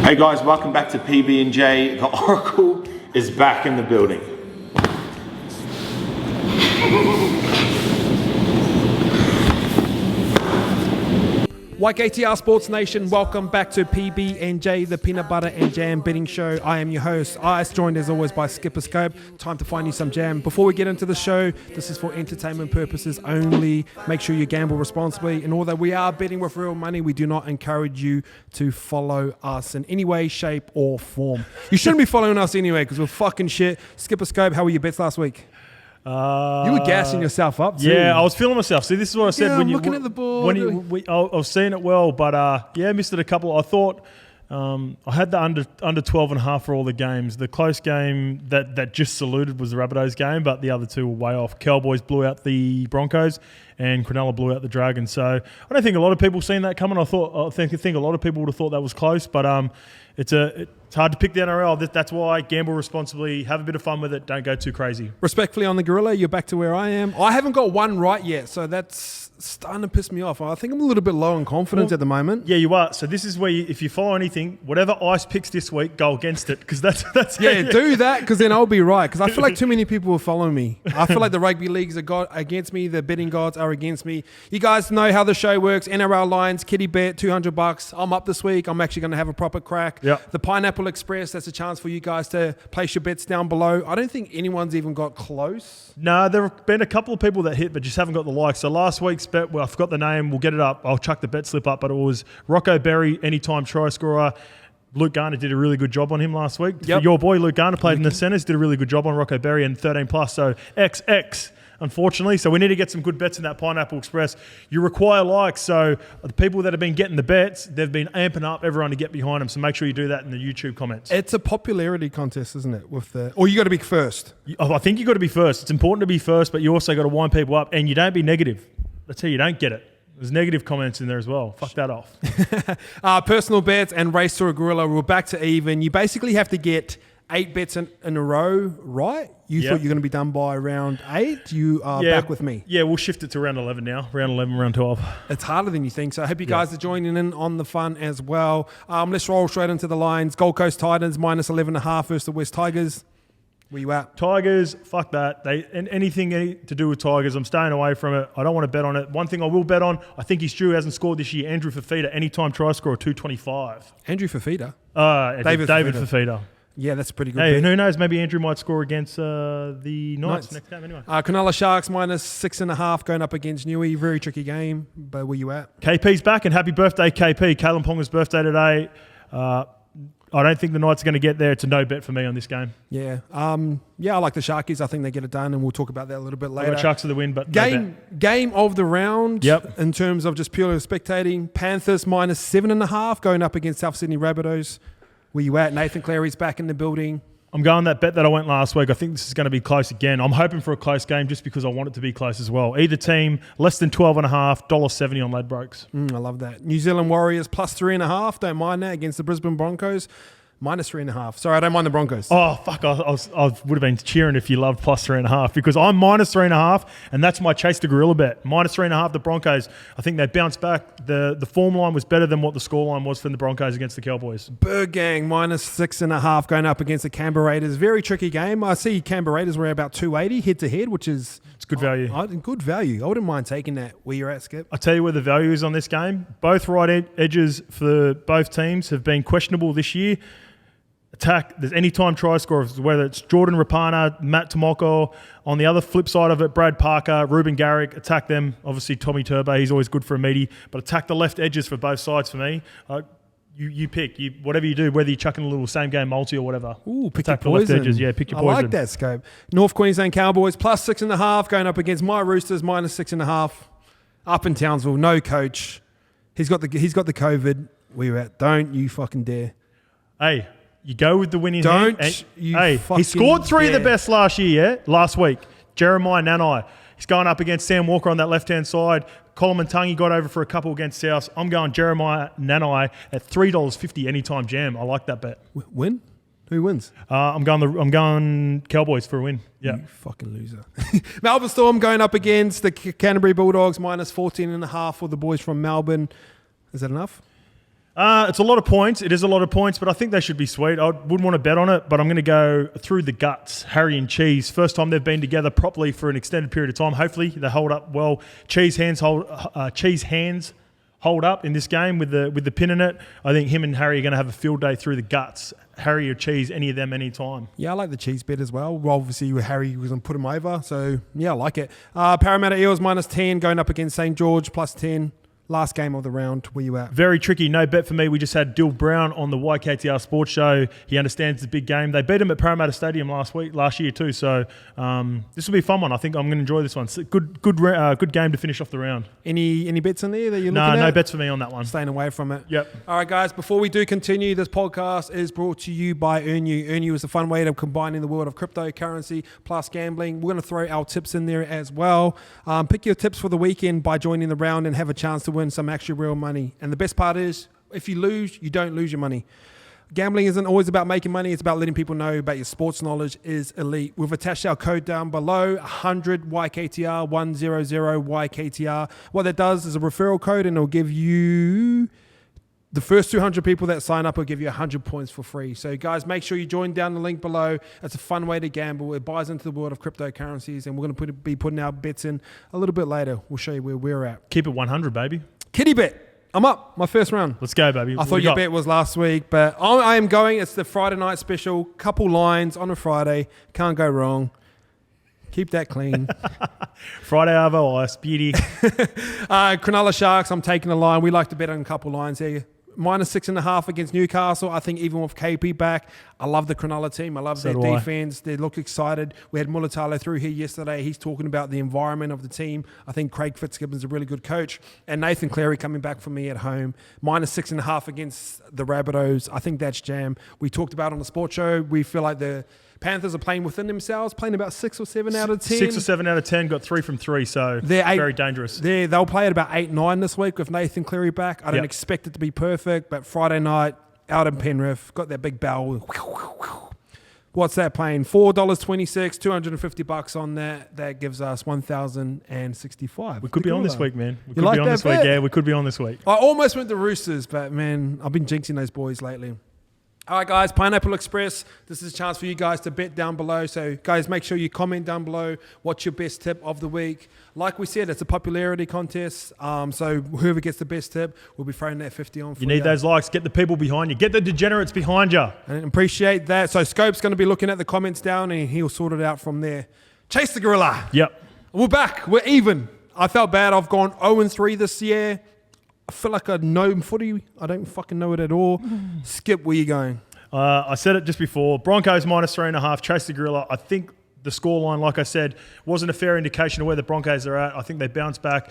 Hey guys, welcome back to Pb&J. The Oracle is back in the building. YKTR Sports Nation, welcome back to Pb&J, the peanut butter and jam betting show. I am your host, Ice, joined as always by Skipper Scope. Time to find you some jam. Before we get into the show, this is for entertainment purposes only. Make sure you gamble responsibly. And although we are betting with real money, we do not encourage you to follow us in any way, shape, or form. You shouldn't be following us anyway because we're fucking shit. Skipper Scope, how were your bets last week? You were gassing yourself up too. Yeah, I was feeling myself. See, this is what I said when you looking at the board. I was seeing it well, but missed it a couple. I thought I had the under 12.5 for all the games. The close game that just saluted was the Rabbitohs game, but the other two were way off. Cowboys blew out the Broncos, and Cronulla blew out the Dragons. So I don't think a lot of people seen that coming. I think a lot of people would have thought that was close, but it's hard to pick the NRL. That's why gamble responsibly, have a bit of fun with it, don't go too crazy. Respectfully on the Gorilla, you're back to where I am. I haven't got one right yet, so that's starting to piss me off. I think I'm a little bit low on confidence at the moment. Yeah, you are. So this is where if you follow anything, whatever Ice picks this week, go against it, because that's do that, because then I'll be right, because I feel like too many people will follow me. I feel like the rugby leagues are against me, the betting gods are against me. You guys know how the show works. NRL lines, kitty bet, $200. I'm up this week. I'm actually going to have a proper crack. Yep. The Pineapple Express, that's a chance for you guys to place your bets down below. I don't think anyone's even got close. No, there have been a couple of people that hit but just haven't got the likes. So last week's bet, I forgot the name, we'll get it up. I'll chuck the bet slip up, but it was Rocco Berry, anytime try scorer. Luke Garner did a really good job on him last week. Yep. Your boy Luke Garner played in the centres, did a really good job on Rocco Berry and 13 plus. So XX, unfortunately. So we need to get some good bets in that Pineapple Express. You require likes. So the people that have been getting the bets, they've been amping up everyone to get behind them. So make sure you do that in the YouTube comments. It's a popularity contest, isn't it? Or you got to be first. I think you got to be first. It's important to be first, but you also got to wind people up, and you don't be negative. That's how you don't get it. There's negative comments in there as well. Fuck that off. Personal bets and race to a gorilla. We're back to even. You basically have to get 8 bets in a row, right? You thought you're going to be done by round 8. You are back with me. Yeah, we'll shift it to round 11 now. Round 11, round 12. It's harder than you think. So I hope you guys are joining in on the fun as well. Let's roll straight into the lines. Gold Coast Titans minus 11.5 versus the West Tigers. Where you at? Tigers, fuck that. Anything to do with Tigers, I'm staying away from it. I don't want to bet on it. One thing I will bet on, I think he's due, hasn't scored this year. Andrew Fafita, anytime try score, 225. Andrew Fafita? David Fafita. Yeah, that's a pretty good. Hey, bet. who knows? Maybe Andrew might score against the Knights next game anyway. Cronulla Sharks minus 6.5 going up against Newey. Very tricky game, but where you at? KP's back, and happy birthday, KP. Kalen Ponga's birthday today. I don't think the Knights are going to get there. It's a no bet for me on this game. Yeah. I like the Sharkies. I think they get it done, and we'll talk about that a little bit later. I got Sharks to the win, but game of the round. Yep. In terms of just purely spectating, Panthers minus 7.5 going up against South Sydney Rabbitohs. Where you at? Nathan Cleary's back in the building. I'm going that bet that I went last week. I think this is going to be close again. I'm hoping for a close game just because I want it to be close as well. Either team, less than 12.5, $1.70 on Ladbrokes. I love that. New Zealand Warriors plus 3.5. Don't mind that against the Brisbane Broncos. Minus 3.5. Sorry, I don't mind the Broncos. Oh, fuck. I would have been cheering if you loved plus 3.5 because I'm minus 3.5 and that's my chase the gorilla bet. Minus 3.5, the Broncos. I think they bounced back. The form line was better than what the score line was from the Broncos against the Cowboys. Bird Gang minus 6.5 going up against the Canberra Raiders. Very tricky game. I see Canberra Raiders were about 280 head to head, which is... It's good value. Good value. I wouldn't mind taking that where you're at, Skip. I'll tell you where the value is on this game. Both right edges for both teams have been questionable this year. Attack, there's anytime try scorers, whether it's Jordan Rapana, Matt Tomoko, on the other flip side of it, Brad Parker, Ruben Garrick, attack them. Obviously, Tommy Turbo, he's always good for a meaty, but attack the left edges for both sides for me. You pick, whatever you do, whether you're chucking a little same game multi or whatever. Ooh, pick attack your poison. The left edges, pick your poison. I like that scope. North Queensland Cowboys plus 6.5 going up against my Roosters minus 6.5. Up in Townsville, no coach. He's got the COVID. Where you at? Don't you fucking dare. Hey. You go with the winning hand. He scored 3 of the best last week. Jeremiah Nanai. He's going up against Sam Walker on that left-hand side. Colin Muntangi got over for a couple against South. I'm going Jeremiah Nanai at $3.50 anytime jam. I like that bet. Win? Who wins? I'm going Cowboys for a win. Yeah. You fucking loser. Melbourne Storm going up against the Canterbury Bulldogs minus 14.5 for the boys from Melbourne. Is that enough? It's a lot of points. It is a lot of points, but I think they should be sweet. I wouldn't want to bet on it, but I'm going to go through the guts. Harry and Cheese. First time they've been together properly for an extended period of time. Hopefully they hold up well. Cheese hands hold up in this game with the pin in it. I think him and Harry are going to have a field day through the guts. Harry or Cheese, any of them, any time. Yeah, I like the Cheese bet as well. Obviously, Harry was going to put him over, so yeah, I like it. Parramatta Eels -10 going up against St. George +10. Last game of the round, where you at? Very tricky. No bet for me. We just had Dill Brown on the YKTR Sports Show. He understands the big game. They beat him at Parramatta Stadium last year too. So this will be a fun one. I think I'm going to enjoy this one. It's a good game to finish off the round. Any bets in there that you're looking at? No bets for me on that one. Staying away from it. Yep. All right, guys. Before we do continue, this podcast is brought to you by EarnU. EarnU is a fun way of combining the world of cryptocurrency plus gambling. We're going to throw our tips in there as well. Pick your tips for the weekend by joining the round and have a chance to win some extra real money. And the best part is, if you lose, you don't lose your money. Gambling isn't always about making money. It's about letting people know about your sports knowledge is elite. We've attached our code down below, 100 YKTR, 100 YKTR. What that does is a referral code, and it'll give you the first 200 people that sign up will give you 100 points for free. So guys, make sure you join down the link below. It's a fun way to gamble. It buys into the world of cryptocurrencies, and we're going to be putting our bets in a little bit later. We'll show you where we're at. Keep it 100, baby. Kitty bet. I'm up. My first round. Let's go, baby. I thought your bet was last week, but I am going. It's the Friday night special. Couple lines on a Friday. Can't go wrong. Keep that clean. Friday Arvo Ice. Beauty. Cronulla Sharks, I'm taking a line. We like to bet on a couple lines here. -6.5 against Newcastle. I think even with KP back, I love the Cronulla team. I love their defense. They look excited. We had Mulatalo through here yesterday. He's talking about the environment of the team. I think Craig Fitzgibbon's a really good coach. And Nathan Cleary coming back for me at home. -6.5 against the Rabbitohs. I think that's jam. We talked about on the sports show. We feel like the Panthers are playing within themselves, playing about 6 or 7 out of 10. 6 or 7 out of 10, got 3 from 3, so very dangerous. They'll play at about 8-9 this week with Nathan Cleary back. I don't expect it to be perfect, but Friday night, out in Penrith, got that big bell. What's that playing? $4.26, $250 on that. That gives us $1,065. We could be on this week, man. We could be on this week. Yeah, we could be on this week. I almost went to Roosters, but man, I've been jinxing those boys lately. All right, guys, Pineapple Express. This is a chance for you guys to bet down below. So, guys, make sure you comment down below. What's your best tip of the week? Like we said, it's a popularity contest. So, whoever gets the best tip, we'll be throwing that 50 on for you. You need those likes. Get the people behind you. Get the degenerates behind you. And appreciate that. So, Scope's going to be looking at the comments down, and he'll sort it out from there. Chase the gorilla. Yep. We're back. We're even. I felt bad. I've gone 0-3 this year. I feel like I know footy. I don't fucking know it at all. Skip, where you going? I said it just before. Broncos -3.5. Chase the gorilla. I think the scoreline, like I said, wasn't a fair indication of where the Broncos are at. I think they bounced back.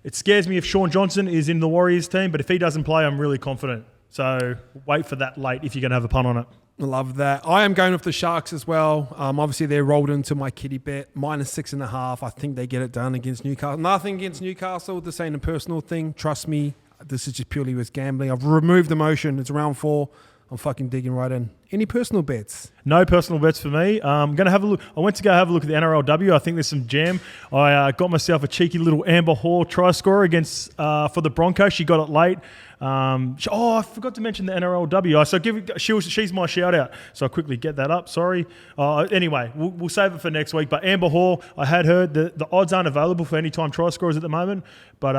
It scares me if Sean Johnson is in the Warriors team, but if he doesn't play, I'm really confident. So wait for that late if you're going to have a punt on it. I love that. I am going with the Sharks as well. Obviously, they're rolled into my kitty bet. -6.5. I think they get it done against Newcastle. Nothing against Newcastle. This ain't a personal thing. Trust me. This is just purely with gambling. I've removed emotion. It's round 4. I'm fucking digging right in. Any personal bets? No personal bets for me. I'm going to have a look. I went to go have a look at the NRLW. I think there's some jam. I got myself a cheeky little Amber Hall try scorer against for the Broncos. She got it late. I forgot to mention the NRLW. So she's my shout out. So I'll quickly get that up. Sorry. Anyway, we'll save it for next week. But Amber Hall, I had heard the odds aren't available for anytime try scorers at the moment. But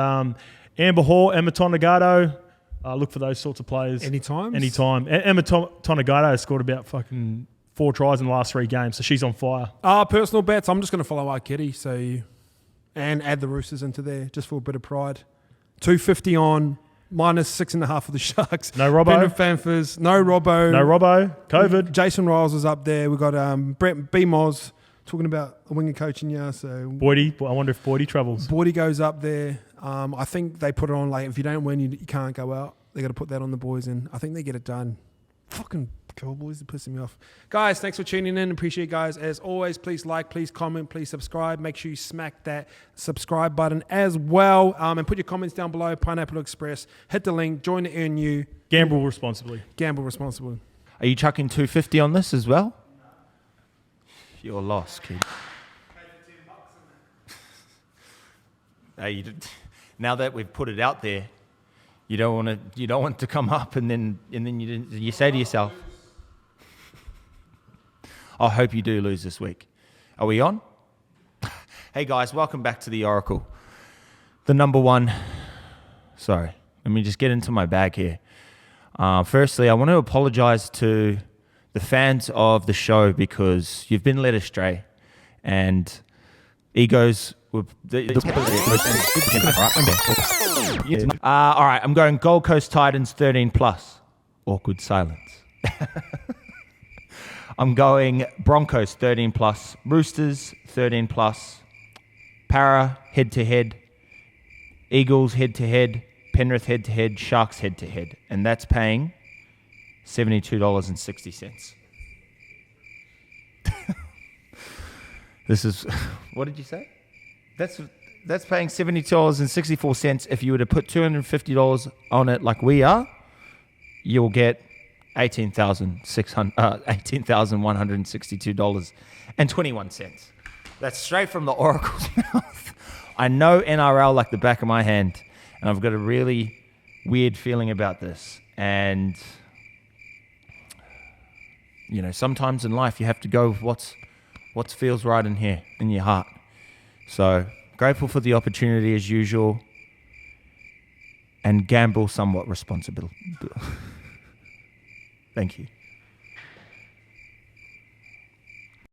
Amber Hall, Emma Tonegado. Look for those sorts of players. Anytime. Emma Tonegado has scored about fucking 4 tries in the last 3 games, so she's on fire. Personal bets. I'm just going to follow our kitty, and add the Roosters into there just for a bit of pride. 250 on, -6.5 for the Sharks. No Robbo. Penrith Panthers. No Robbo. No Robbo. COVID. Jason Riles is up there. We've got Brett B. Moz talking about a winger coaching year. So Boydie. I wonder if Boydie travels. Boydie goes up there. I think they put it on, like, if you don't win, you can't go out. They got to put that on the boys, and I think they get it done. Fucking Cowboys are pissing me off. Guys, thanks for tuning in. Appreciate you guys. As always, please like, please comment, please subscribe. Make sure you smack that subscribe button as well. And put your comments down below. Pineapple Express. Hit the link. Join the EarnU. Gamble responsibly. Gamble responsibly. Are you chucking 250 on this as well? You're lost, kid. Now that we've put it out there, You don't want to come up, and then you say to yourself, I hope you do lose this week. Are we on? Hey guys, welcome back to the Oracle. The number one. Sorry, let me just get into my bag here. Firstly, I want to apologize to the fans of the show because you've been led astray, and egos were. All right, I'm going Gold Coast Titans 13+. Awkward silence. I'm going Broncos 13+, Roosters 13+, Para head-to-head, Eagles head-to-head, Penrith head-to-head, Sharks head-to-head. And that's paying $72.60. This is... What did you say? That's paying $72.64. If you were to put $250 on it like we are, you'll get $18,162.21. That's straight from the Oracle's mouth. I know NRL like the back of my hand, and I've got a really weird feeling about this. And, sometimes in life you have to go with what feels right in here, in your heart. So, grateful for the opportunity as usual, and gamble somewhat responsible. Thank you.